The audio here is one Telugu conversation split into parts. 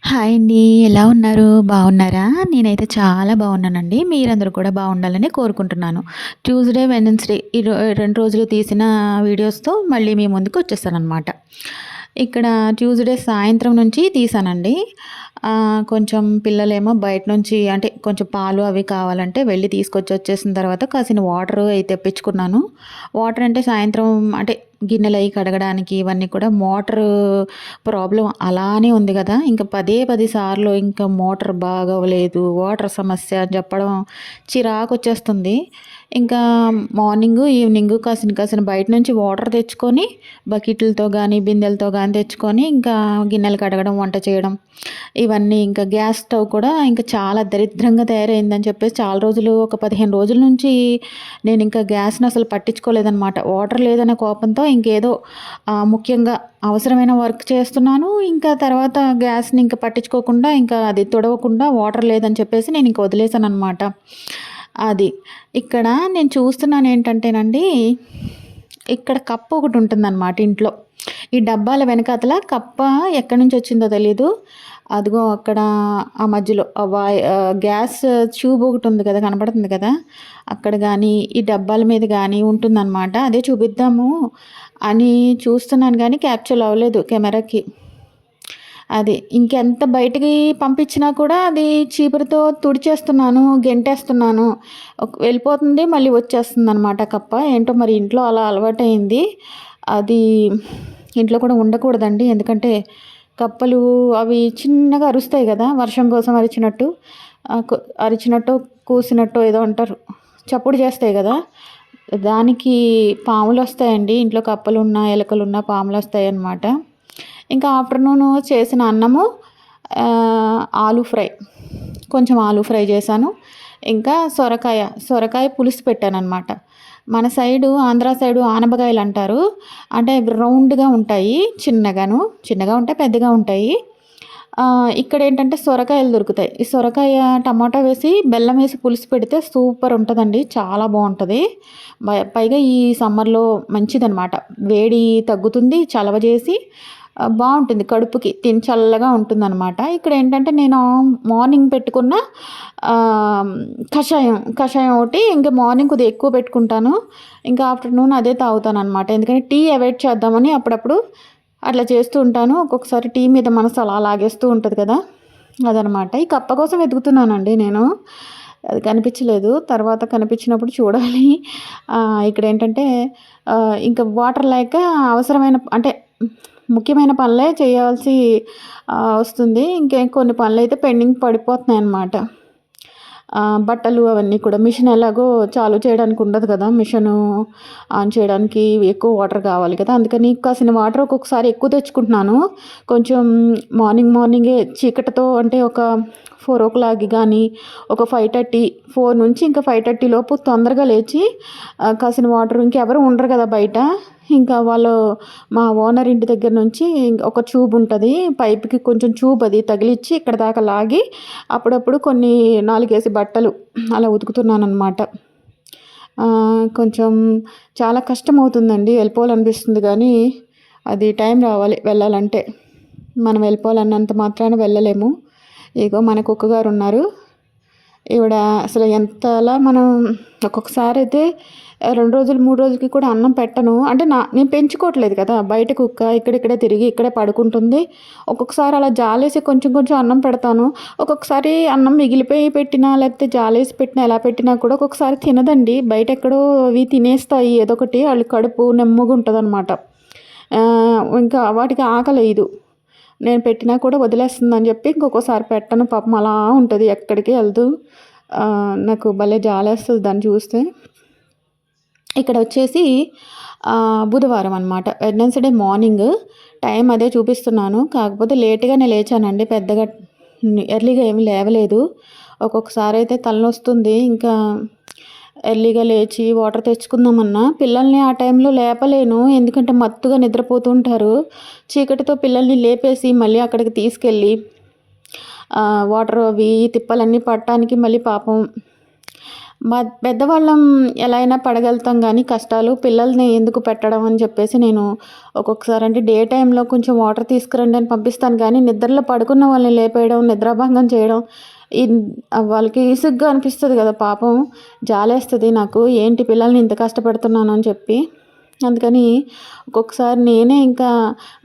హాయ్ అండి. ఎలా ఉన్నారు? బాగున్నారా? నేనైతే చాలా బాగున్నానండి. మీరందరూ కూడా బాగుండాలని కోరుకుంటున్నాను. ట్యూస్‌డే, వెడ్నెస్‌డే 2 రోజులు తీసిన వీడియోస్‌తో మళ్ళీ మీ ముందుకొచ్చేసాననమాట. ఇక్కడ ట్యూస్‌డే సాయంత్రం నుంచి తీశానండి. కొంచెం పిల్లలేమో బయట నుంచి అంటే కొంచెం పాలు అవి కావాలంటే వెళ్ళి వచ్చేసిన తర్వాత కాసిన వాటరు అయి తెప్పించుకున్నాను. వాటర్ అంటే సాయంత్రం అంటే గిన్నెలయి కడగడానికి ఇవన్నీ కూడా మోటరు ప్రాబ్లమ్ అలానే ఉంది గదా! ఇంక పదే 10 సార్లు ఇంకా మోటార్ బాగోలేదు, వాటర్ సమస్య అని చెప్పడం చిరాకొచ్చేస్తుంది. ఇంకా మార్నింగు, ఈవినింగు కాసిన బయట నుంచి వాటర్ తెచ్చుకొని బకెట్లతో గానీ, బిందెలతో గానీ తెచ్చుకొని ఇంకా గిన్నెలు కడగడం, వంట చేయడం ఇవన్నీ ఇంకా గ్యాస్ స్టవ్ కూడా ఇంకా చాలా దరిద్రంగా తయారైందని చెప్పేసి చాలా రోజులు ఒక 15 రోజుల నుంచి నేనింకా గ్యాస్‌ని అసలు పట్టించుకోలేదనమాట. వాటర్ లేదనే కోపంతో ఇంకేదో ముఖ్యంగా అవసరమైన వర్క్ చేస్తున్నాను. ఇంకా తర్వాత గ్యాస్‌ని ఇంక పట్టించుకోకుండా ఇంకా అది తుడవకుండా వాటర్ లేదని చెప్పేసి నేనింక వదిలేసాననమాట. అది. ఇక్కడ నేను చూస్తున్నానేంటంటేనండి, ఇక్కడ కప్పు ఒకటుంటుందనమాట ఇంట్లో. ఈ డబ్బాల వెనకాతల కప్ప ఎక్కడి నుంచొచ్చిందో తెలీదు. అదిగో అక్కడ ఆ మధ్యలో గ్యాస్ ట్యూబ్ ఒకటుంది కదా! కనపడుతుంది కదా! అక్కడ గానీ, ఈ డబ్బాల మీద గానీ ఉంటుందనమాట. అదే చూపిద్దాము అని చూస్తున్నాను గానీ క్యాప్చర్ అవ్వలేదు కెమెరాకి. అది. ఇంకెంత బయటికి పంపించినా కూడా అది చీపురుతో తుడిచేస్తున్నాను, గెంటేస్తున్నాను. వెళ్ళిపోతుంది, మళ్ళీ వచ్చేస్తుందనమాట కప్ప. ఏంటో మరి ఇంట్లో అలా అలవాటయింది. అది ఇంట్లో కూడా ఉండకూడదండి. ఎందుకంటే కప్పలు అవి చిన్నగా అరుస్తాయి గదా! వర్షం కోసం అరిచినట్టు. అరిచినట్టో, కూసినట్టో ఏదో అంటారు. చప్పుడు చేస్తాయి గదా! దానికి పాములొస్తాయండి. ఇంట్లో కప్పలున్నా, ఎలకలున్నా పాములొస్తాయన్నమాట. ఇంకా ఆఫ్టర్‌నూను చేసిన అన్నము, ఆలు ఫ్రై. కొంచెం ఆలు ఫ్రై చేశాను. ఇంకా సొరకాయ పులుసు పెట్టాననమాట. మన సైడు ఆంధ్ర సైడు ఆనపకాయలంటారు. అంటే అవి రౌండ్‌గా ఉంటాయి. చిన్నగా ఉంటాయి, పెద్దగా ఉంటాయి. ఇక్కడేంటంటే సొరకాయలు దొరుకుతాయి. ఈ సొరకాయ టమాటా వేసి, బెల్లం వేసి పులుసు పెడితే సూపర్ ఉంటదండి. చాలా బావుంటది. పైగా ఈ సమ్మర్‌లో మంచిదనమాట. వేడి తగ్గుతుంది, చలవ చేసి బావుంటుంది కడుపుకి. చల్లగా ఉంటుందనమాట. ఇక్కడేంటంటే నేను మార్నింగ్ పెట్టుకున్న కషాయం ఒకటి ఇంకా మార్నింగ్ కొద్దిగా ఎక్కువ పెట్టుకుంటాను. ఇంకా ఆఫ్టర్‌నూన్ అదే తాగుతాననమాట. ఎందుకంటే టీ అవాయిడ్ చేద్దామని అప్పుడప్పుడు అట్లా చేస్తూ ఉంటాను. ఒక్కొక్కసారి టీ మీద మనసు అలా లాగేస్తూ ఉంటది కదా! అదనమాట. ఈ కప్ప కోసం వెతుకుతున్నానండి నేను. అది కనిపించలేదు. తర్వాత కనిపించినప్పుడు చూడాలి. ఇక్కడేంటంటే ఇంక వాటర్ లేక అవసరమైన అంటే ముఖ్యమైన పనులే చేయాల్సి వస్తుంది. కొన్ని పనులైతే పెండింగ్ పడిపోతున్నాయన్నమాట. బట్టలు అవన్నీ కూడా మిషన్ ఎలాగో చాలు చేయడానికి ఉండదు కదా! మిషను ఆన్ చేయడానికి ఎక్కువ వాటర్ కావాలి కదా! అందుకని కాసిన వాటర్ ఒక్కొక్కసారి ఎక్కువ తెచ్చుకుంటున్నాను. కొంచెం మార్నింగే చీకటితో అంటే ఒక 4:00 గానీ, ఒక 5:30, 4 నుంచి ఇంకా 5:30 లోపు తొందరగా లేచి కాసిన వాటర్ ఇంకెవరు ఉండరు కదా బయట. ఇంకా మా ఓనర్ ఇంటి దగ్గర నుంచి ఒక ట్యూబ్ ఉంటది. పైప్‌కి కొంచెం ట్యూబ్ అది తగిలిచ్చి ఇక్కడ దాకా లాగి అప్పుడప్పుడు కొన్ని 4 బట్టలు అలా ఉతుకుతున్నాననమాట. కొంచెం చాలా కష్టమవుతుందండి. వెళ్ళిపోవాలనిపిస్తుంది గానీ, అది టైం రావాలి వెళ్ళాలంటే. మనం వెళ్ళిపోవాలన్నంత మాత్రాన వెళ్ళలేము. ఇగో మన కుక్కగారున్నారు. ఈవిడ అసలు ఎంతలా మనం ఒక్కొక్కసారయితే 2 రోజులు, 3 రోజులకి కూడా అన్నం పెట్టను. అంటే నేను పెంచుకోవట్లేదు కదా! బయట కుక్క ఇక్కడిక్కడే తిరిగి ఇక్కడే పడుకుంటుంది. ఒక్కొక్కసారి అలా జాలేసి కొంచెం కొంచెం అన్నం పెడతాను. ఒక్కొక్కసారి అన్నం మిగిలిపోయి పెట్టినా, లేకపోతే జాలేసి పెట్టినా, ఎలా పెట్టినా కూడా ఒక్కొక్కసారి తినదండి. బయటెక్కడో అవి తినేస్తాయి ఏదోకటి. ఆళ్ళ కడుపు నెమ్మగుంటదనమాట. ఇంకా వాటికి ఆకలేయదు. నేను పెట్టినా కూడా వదిలేస్తుందని చెప్పి ఇంకొకసారి పెట్టను. పాపం అలా ఉంటది ఎక్కడికి ఎళ్తూ. నాకు భలే జాలేస్తది దాన్ని చూస్తే. ఇక్కడ వచ్చేసి బుధవారం అనమాట. వెడ్నెస్‌డే మార్నింగ్ టైం అదే చూపిస్తున్నాను. కాకపోతే లేట్‌గానే లేచానండి. పెద్దగా ఎర్లీగా ఏమి లేవలేదు. ఒక్కొక్కసారి అయితే తలనొస్తుంది. ఇంకా ఎర్లీగా లేచి వాటర్ తెచ్చుకుందామన్నా పిల్లల్ని ఆ టైంలో లేపలేను. ఎందుకంటే మత్తుగా నిద్రపోతూ ఉంటారు. చీకటితో పిల్లల్ని లేపేసి మళ్ళీ అక్కడికి తీసుకెళ్ళి వాటర్ అవి తిప్పలన్నీ పట్టడానికి మళ్ళీ పాపం పెద్దవాళ్ళం ఎలా అయినా పడగలుగుతాం గానీ కష్టాలు పిల్లల్ని ఎందుకు పెట్టడం అని చెప్పేసి నేను ఒక్కొక్కసారి అంటే డే టైంలో కొంచెం వాటర్ తీసుకురండి అని పంపిస్తాను కానీ నిద్రలో పడుకున్న వాళ్ళని లేపేయడం, నిద్రాభంగం చేయడం ఇన్ వాళ్ళకి ఇసుగ్గా అనిపిస్తది కదా పాపం. జాలేస్తది నాకు. ఏంటి పిల్లల్ని ఇంత కష్టపెడుతున్నాను అని చెప్పి. అందుకని ఒక్కొక్కసారి నేనే ఇంకా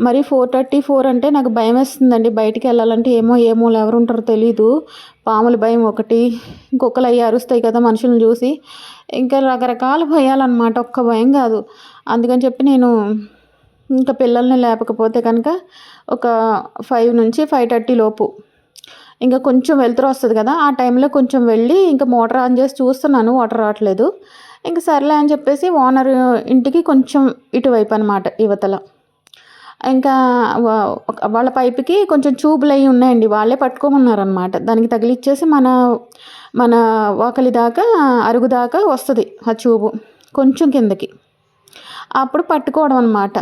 మరి 4:30, 4 అంటే నాకు భయమేస్తుందండి. బయటికెళ్ళాలంటే ఏమో ఏ మూల ఎవరుంటారో తెలీదు. పాముల భయం ఒకటి, కుక్కలయ్యి అరుస్తాయి కదా మనుషుల్ని చూసి. ఇంకా రకరకాల భయాలన్నమాట. ఒక్క భయం కాదు. అందుకని చెప్పి నేను ఇంకా పిల్లల్ని లేపకపోతే కనుక ఒక 5-5:30 లోపు ఇంకా కొంచెం వెలుతురొస్తది కదా! ఆ టైంలో కొంచెం వెళ్ళి ఇంకా మోటార్ ఆన్ చేసి చూస్తున్నాను వాటర్ రావట్లేదు. ఇంక సర్లే అని చెప్పేసి ఓనర్ ఇంటికి కొంచెం ఇటువైపు అనమాట ఇవతల. ఇంకా వాళ్ళ పైపుకి కొంచెం ట్యూబులయి ఉన్నాయండి. వాళ్ళే పట్టుకోమన్నారనమాట. దానికి తగిలిచ్చేసి మన మన వాకిలి దాకా అరుగు దాకా వస్తది ఆ ట్యూబు కొంచెం కిందకి. అప్పుడు పట్టుకోవడం అనమాట.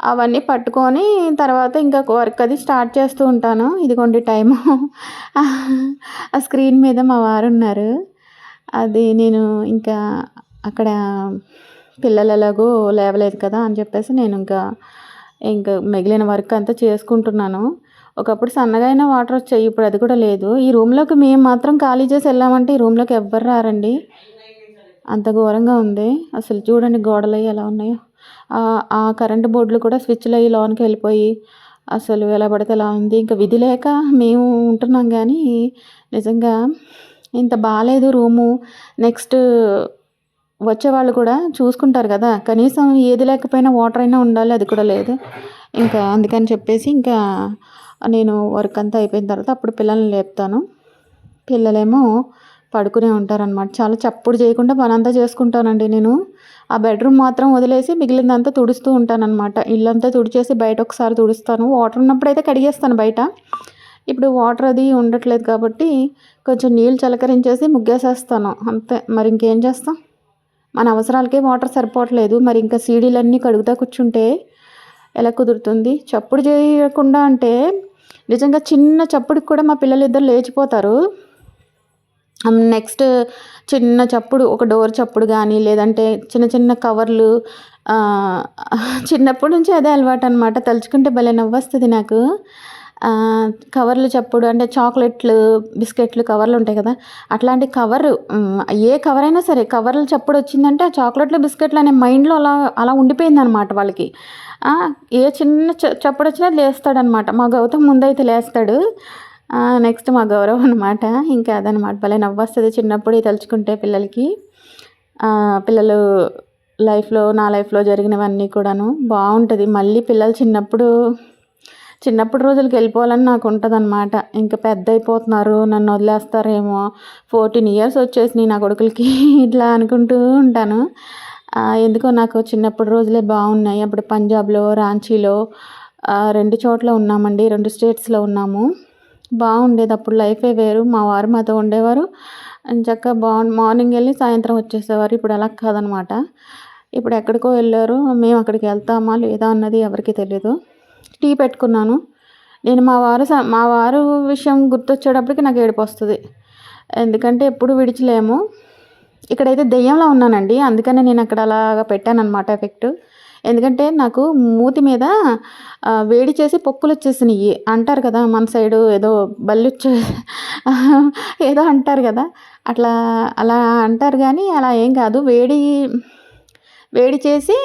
అవన్నీ పట్టుకొని తర్వాత ఇంకా వర్క్ అది స్టార్ట్ చేస్తూ ఉంటాను. ఇదిగోండి టైము. ఆ స్క్రీన్ మీద మా వారున్నారు. అది నేను ఇంకా అక్కడ పిల్లలు ఎలాగో లేవలేదు కదా అని చెప్పేసి నేను ఇంకా మిగిలిన వర్క్ అంతా చేసుకుంటున్నాను. ఒకప్పుడు సన్నగా అయినా వాటర్ వచ్చాయి. ఇప్పుడు అది కూడా లేదు. ఈ రూమ్‌లోకి మేము మాత్రం ఖాళీ చేసి వెళ్ళామంటే ఈ రూమ్‌లోకి ఎవ్వరు రారండి. అంత ఘోరంగా ఉంది. అసలు చూడండి గోడలయి ఎలా ఉన్నాయో. ఆ కరెంట్ బోర్డులు కూడా స్విచ్‌లయి లోనికి వెళ్ళిపోయి అసలు ఎలా పడితే అలా ఉంది. ఇంక విధి లేక మేము ఉంటున్నాం గానీ నిజంగా ఇంత బాలేదు రూము. నెక్స్ట్ వచ్చేవాళ్ళు కూడా చూసుకుంటారు కదా! కనీసం ఏది లేకపోయినా వాటర్ అయినా ఉండాలి. అది కూడా లేదు. ఇంకా అందుకని చెప్పేసి ఇంకా నేను వర్క్ అంతా అయిపోయిన తర్వాత అప్పుడు పిల్లల్ని లేపుతాను. పిల్లలేమో పడుకునే ఉంటారనమాట. చాలా చప్పుడు చేయకుండా పనంతా చేసుకుంటానండి నేను. ఆ బెడ్రూమ్ మాత్రం వదిలేసి మిగిలిందంతా తుడుస్తూ ఉంటాననమాట. ఇల్లంతా తుడిచేసి బయట ఒకసారి తుడుస్తాను. వాటర్ ఉన్నప్పుడైతే కడిగేస్తాను బయట. ఇప్పుడు వాటర్ అది ఉండట్లేదు కాబట్టి కొంచెం నీళ్ళు చిలకరించేసి ముగ్గేసేస్తాను అంతే. మరి ఇంకేం చేస్తాం? మన అవసరాలకే వాటర్ సరిపోవట్లేదు. మరి ఇంకా సీడీలన్నీ కడుగుతా కూర్చుంటే ఎలా కుదురుతుంది? చప్పుడు చేయకుండా అంటే నిజంగా చిన్న చప్పుడుకి కూడా మా పిల్లలిద్దరు లేచిపోతారు. నెక్స్ట్ చిన్న చప్పుడు ఒక డోర్ చప్పుడు కానీ లేదంటే చిన్న చిన్న కవర్లు చిన్నప్పటి నుంచి అదే అలవాటనమాట. తలుచుకుంటే భలే నవ్వొస్తది నాకు. కవర్లు చప్పుడు అంటే చాక్లెట్లు, బిస్కెట్లు కవర్లు ఉంటాయి కదా! అట్లాంటి కవరు ఏ కవర్ అయినా సరే కవర్లు చప్పుడు వచ్చిందంటే ఆ చాక్లెట్లు, బిస్కెట్లు అనే మైండ్‌లో అలా ఉండిపోయిందనమాట వాళ్ళకి. ఏ చిన్న చప్పుడొచ్చినా లేస్తాడనమాట. మా గౌతమ్ ముందైతే లేస్తాడు. నెక్స్ట్ మా గౌరవ్ అనమాట. ఇంకా అదనమాట. భలే నవ్వొస్తది చిన్నప్పుడే తలుచుకుంటే పిల్లలకి. పిల్లలు నా లైఫ్‌లో జరిగినవన్నీ కూడాను బావుంటది. మళ్ళీ పిల్లలు చిన్నప్పుడు రోజులకి వెళ్ళిపోవాలని నాకు ఉంటదనమాట. ఇంకా పెద్దయిపోతున్నారు. నన్ను వదిలేస్తారేమో. 14 ఇయర్స్ వచ్చేసినాయి నా కొడుకులకి. ఇట్లా అనుకుంటూ ఉంటాను. ఎందుకో నాకు చిన్నప్పటి రోజులే బాగున్నాయి. అప్పుడు పంజాబ్‌లో, రాంచీలో 2 చోట్ల ఉన్నామండి. 2 స్టేట్స్‌లో ఉన్నాము. బాగుండేది. అప్పుడు లైఫే వేరు. మా వారు మాతో ఉండేవారు. ఎంచక్కా మార్నింగ్ వెళ్ళి సాయంత్రం వచ్చేసేవారు. ఇప్పుడు అలా కాదనమాట. ఇప్పుడు ఎక్కడికో వెళ్ళారు. మేము అక్కడికి వెళ్తామా లేదా అన్నది ఎవరికీ తెలీదు. టీ పెట్టుకున్నాను. నేను మా వారు విషయం గుర్తొచ్చేటప్పటికి నాకు ఏడుపొస్తది. ఎందుకంటే ఎప్పుడు విడిచలేము. ఇక్కడైతే దెయ్యంలా ఉన్నానండి. అందుకనే నేను అక్కడ అలాగా పెట్టాననమాట ఎఫెక్టు. ఎందుకంటే నాకు మూతి మీద వేడి చేసి పొక్కులొచ్చేసినియి. అంటారు కదా! మన సైడు ఏదో ఏదో అంటారు కదా! అలా అంటారు గానీ అలా ఏం కాదు. వేడి చేసి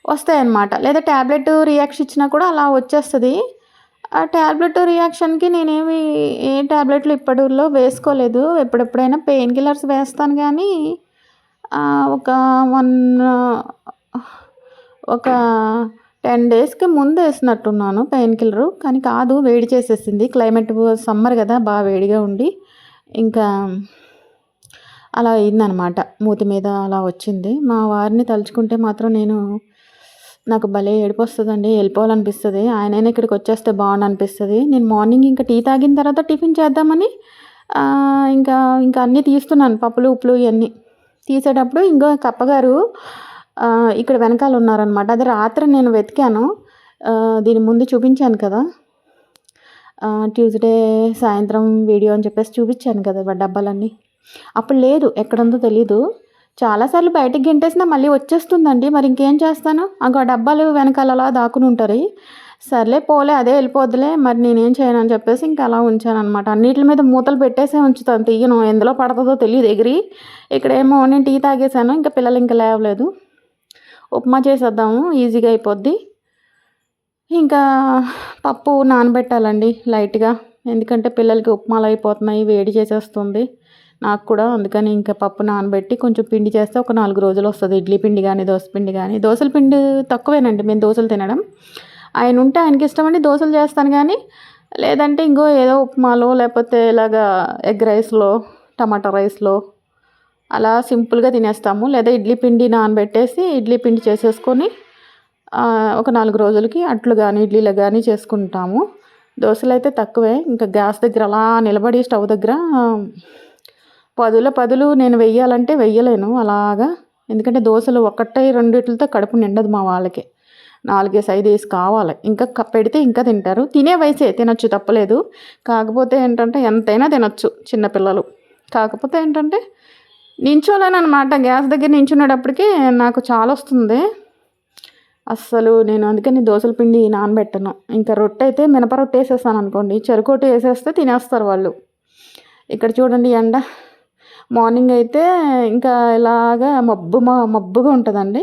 వస్తాయన్నమాట. లేదా టాబ్లెట్ రియాక్షన్ ఇచ్చినా కూడా అలా వచ్చేస్తది. ఆ టాబ్లెట్ రియాక్షన్‌కి నేనేమి ఏ టాబ్లెట్లు ఇప్పటిలో వేసుకోలేదు. ఎప్పుడెప్పుడైనా పెయిన్ కిల్లర్స్ వేస్తాను గానీ ఒక 10 డేస్‌కి ముందు వేసినట్టున్నాను పెయిన్ కిల్లరు. కానీ కాదు వేడి చేసేసింది. క్లైమేట్ సమ్మర్ కదా! వేడిగా ఉండి ఇంకా అలా అయిందనమాట. మూతి మీద అలా వచ్చింది. మా వారిని తలుచుకుంటే మాత్రం నాకు భలే ఏడుపొస్తదండి. వెళ్ళిపోవాలనిపిస్తది. ఆయనైనా ఇక్కడికి వచ్చేస్తే బావుండనిపిస్తది. నేను మార్నింగ్ ఇంకా టీ తాగిన తర్వాత టిఫిన్ చేద్దామని ఇంకా అన్నీ తీస్తున్నాను. పప్పులు, ఉప్పులు ఇయన్నీ. తీసేటప్పుడు ఇంకో కప్పగారు ఇక్కడ వెనకాల ఉన్నారనమాట. అది రాత్రి నేను వెతికాను. దీని ముందు చూపించాను కదా! ట్యూస్‌డే సాయంత్రం వీడియో అని చెప్పేసి చూపించాను కదా! డబ్బాలన్నీ. అప్పుడు లేదు, ఎక్కడుందో తెలీదు. చాలా సార్లు బయటకి గెంటేసినా మళ్ళీ వచ్చేస్తుందండి. మరి ఇంకేం చేస్తాను? ఆ డబ్బాలు వెనకాల అలా దాక్కుని ఉంటాయి. సర్లే పోలే అదే వెళ్ళిపోద్దిలే, మరి నేనేం చేయను అని చెప్పేసి ఇంకా అలా ఉంచాననమాట. అన్నిట్ల మీద మూతలు పెట్టేసే ఉంచుతాను, తీయను. ఎందులో పడుతుందో తెలియదు ఎగిరి. ఇక్కడేమో నేను టీ తాగేసాను, ఇంకా పిల్లలు ఇంకా లేవలేదు. ఉప్మా చేసేద్దాము, ఈజీగా అయిపోద్ది. ఇంకా పప్పు నానబెట్టాలండి లైట్గా, ఎందుకంటే పిల్లలకి ఉప్మాలు అయిపోతున్నాయి, వేడి చేసేస్తుంది. నాకు కూడా అందుకని ఇంకా పప్పు నానబెట్టి కొంచెం పిండి చేస్తే ఒక 4 రోజులు వస్తుంది. ఇడ్లీ పిండి కానీ దోశ పిండి కానీ. దోశల పిండి తక్కువేనండి మేము దోశలు తినడం. ఆయన ఉంటే ఆయనకి ఇష్టమని దోశలు చేస్తాను, కానీ లేదంటే ఇంకో ఏదో ఉప్మాలో లేకపోతే ఇలాగా ఎగ్ రైస్లో, టమాటా రైస్లో అలా సింపుల్గా తినేస్తాము. లేదా ఇడ్లీ పిండి నానబెట్టేసి ఇడ్లీ పిండి చేసేసుకొని ఒక 4 రోజులకి అట్లు కానీ ఇడ్లీలు కానీ చేసుకుంటాము. దోశలు అయితే తక్కువే. ఇంకా గ్యాస్ దగ్గర అలా నిలబడి స్టవ్ దగ్గర పదులు నేను వెయ్యాలంటే వెయ్యలేను అలాగా. ఎందుకంటే దోశలు 1, 2 కడుపు నిండదు మా వాళ్ళకి. 4, 5 కావాలి. ఇంకా పెడితే ఇంకా తింటారు. తినే వయసే, తినొచ్చు, తప్పలేదు. కాకపోతే ఏంటంటే ఎంతైనా తినొచ్చు చిన్నపిల్లలు. కాకపోతే ఏంటంటే నించోలేనమాట. గ్యాస్ దగ్గర నించునేటప్పటికి నాకు చాలా వస్తుంది అస్సలు. నేను అందుకని దోశల పిండి నానబెట్టను. ఇంకా రొట్టె అయితే మినప రొట్టె వేసేస్తాను అనుకోండి, చెరుకోటి వేసేస్తే తినేస్తారు వాళ్ళు. ఇక్కడ చూడండి ఎండ. మార్నింగ్ అయితే ఇంకా ఇలాగా మబ్బుగా ఉంటుందండి.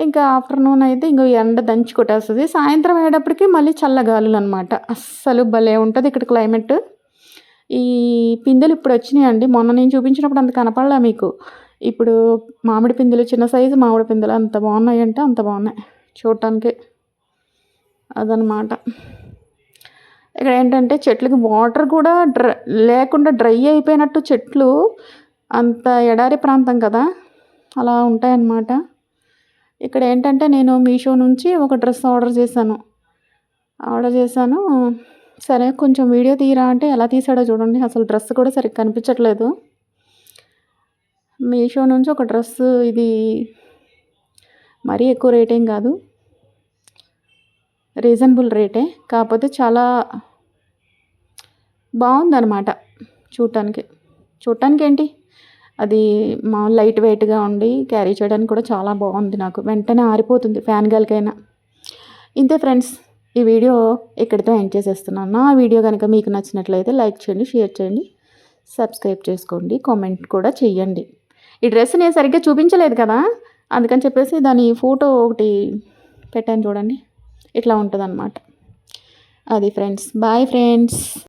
ఇంకా ఆఫ్టర్నూన్ అయితే ఇంకో ఎండ దంచి కొట్టేస్తుంది. సాయంత్రం అయ్యేటప్పటికి మళ్ళీ చల్లగాలులు అనమాట. అస్సలు భలే ఉంటుంది ఇక్కడ క్లైమేట్. ఈ పిందెలు ఇప్పుడు వచ్చినాయండి. మొన్న నేను చూపించినప్పుడు అంత కనపడలే మీకు. ఇప్పుడు మామిడి పిందెలు, చిన్న సైజు మామిడి పిందెలు అంత బాగున్నాయి అంటే అంత బాగున్నాయి చూడటానికి. అదనమాట. ఇక్కడ ఏంటంటే చెట్లకి వాటర్ కూడా లేకుండా డ్రై అయిపోయినట్టు చెట్లు, అంత ఎడారి ప్రాంతం కదా, అలా ఉంటాయన్నమాట. ఇక్కడ ఏంటంటే నేను మీషో నుంచి ఒక డ్రెస్ ఆర్డర్ చేశాను. సరే కొంచెం వీడియో తీయరా అంటే ఎలా తీసాడో చూడండి. అసలు డ్రెస్ కూడా సరిగ్గా కనిపించట్లేదు. మీషో నుంచి ఒక డ్రెస్, ఇది మరీ ఎక్కువ రేట్ ఏం కాదు, రీజనబుల్ రేటే. కాకపోతే చాలా బాగుందన్నమాట చూడటానికి ఏంటి, అది మా లైట్ వెయిట్గా ఉండి క్యారీ చేయడానికి కూడా చాలా బాగుంది. నాకు వెంటనే ఆరిపోతుంది ఫ్యాన్ గాలికైనా. ఇంతే ఫ్రెండ్స్, ఈ వీడియో ఇక్కడితో ఎండ్ చేసేస్తున్నాను. నా వీడియో కనుక మీకు నచ్చినట్లయితే లైక్ చేయండి, షేర్ చేయండి, సబ్స్క్రైబ్ చేసుకోండి, కామెంట్ కూడా చెయ్యండి. ఈ డ్రెస్ నేను సరిగ్గా చూపించలేదు కదా, అందుకని చెప్పేసి దాని ఫోటో ఒకటి పెట్టాను చూడండి. ఇట్లా ఉంటుంది అన్నమాట. అది ఫ్రెండ్స్. Bye friends.